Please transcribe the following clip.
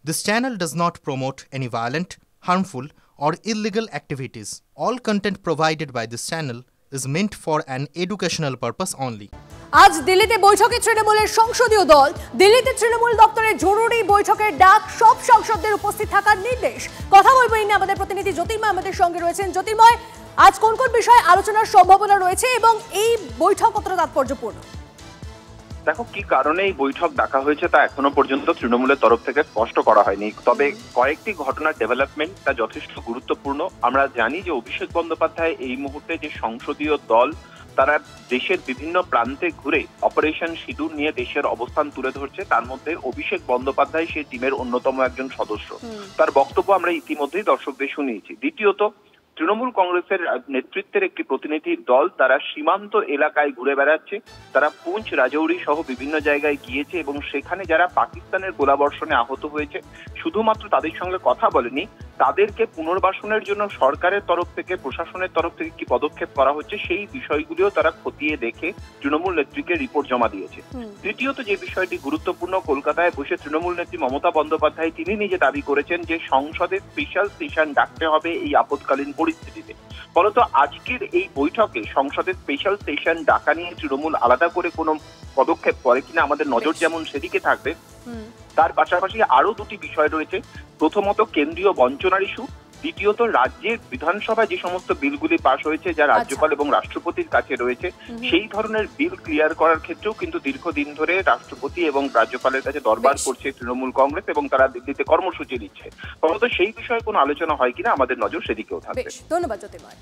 This channel does not promote any violent, harmful, or illegal activities. All content provided by this channel is meant for an educational purpose only. আজ দিল্লিতে বৈঠকে তৃণমূলের সংসদীয় দল। দিল্লিতে তৃণমূল দপ্তরে জরুরি বৈঠকের ডাক, সব সাংসদদের উপস্থিত থাকার নির্দেশ। কথা বলবো এই নিয়ে আমাদের প্রতিনিধি জ্যোতির্ময় আমাদের সঙ্গে রয়েছেন। জ্যোতির্ময়, আজ কোন কোন বিষয়ে আলোচনার সম্ভাবনা রয়েছে এবং এই বৈঠক কতটা তাৎপর্যপূর্ণ? দেখো, কি কারণে এই বৈঠক ডাকা হয়েছে তা এখনো পর্যন্ত তৃণমূলের তরফ থেকে স্পষ্ট করা হয়নি। তবে কয়েকটি ঘটনার ডেভেলপমেন্ট তা যথেষ্ট গুরুত্বপূর্ণ। আমরা জানি যে অভিষেক বন্দ্যোপাধ্যায় এই মুহূর্তে যে সংসদীয় দল তারা দেশের বিভিন্ন প্রান্তে ঘুরে অপারেশন সিঁদুর নিয়ে দেশের অবস্থান তুলে ধরছে, তার মধ্যে অভিষেক বন্দ্যোপাধ্যায় সেই টিমের অন্যতম একজন সদস্য। তার বক্তব্য আমরা ইতিমধ্যেই দর্শকদের শুনিয়েছি। দ্বিতীয়ত, তৃণমূল কংগ্রেসের নেতৃত্বের একটি প্রতিনিধি দল তারা সীমান্ত এলাকায় ঘুরে বেড়াচ্ছে। তারা পুঞ্চ, রাজৌরি সহ বিভিন্ন জায়গায় গিয়েছে এবং সেখানে যারা পাকিস্তানের গোলাবর্ষণে আহত হয়েছে শুধুমাত্র তাদের সঙ্গে কথা বলেনি, তাদেরকে পুনর্বাসনের জন্য সরকারের তরফ থেকে, প্রশাসনের তরফ থেকে কি পদক্ষেপ করা হচ্ছে সেই বিষয়গুলিও তারা খতিয়ে দেখে তৃণমূল নেত্রীকে রিপোর্ট জমা দিয়েছে। তৃতীয়ত যে বিষয়টি গুরুত্বপূর্ণ, কলকাতায় বসে তৃণমূল নেত্রী মমতা বন্দ্যোপাধ্যায় তিনি নিজে দাবি করেছেন যে সংসদে স্পেশাল সেশন ডাকতে হবে এই আপৎকালীন পরিস্থিতিতে। ফলত আজকের এই বৈঠকে সংসদের স্পেশাল সেশন ডাকা নিয়ে তৃণমূল আলাদা করে কোনো পদক্ষেপ করে কিনা আমাদের নজর যেমন সেদিকে থাকবে, তার পাশাপাশি আরো দুটি বিষয় রয়েছে। প্রথমত কেন্দ্রীয় বঞ্চনার ইস্যু, দ্বিতীয়ত রাজ্যের বিধানসভায় যে সমস্ত বিলগুলি পাশ হয়েছে যা রাজ্যপাল এবং রাষ্ট্রপতির কাছে রয়েছে সেই ধরনের বিল ক্লিয়ার করার ক্ষেত্রেও কিন্তু দীর্ঘদিন ধরে রাষ্ট্রপতি এবং রাজ্যপালের কাছে দরবার করছে তৃণমূল কংগ্রেস এবং তারা দিল্লিতে কর্মসূচি দিচ্ছে। ফলত সেই বিষয়ে কোনো আলোচনা হয় কিনা আমাদের নজর সেদিকেও থাকবে। ধন্যবাদ জ্যোতির্ময়।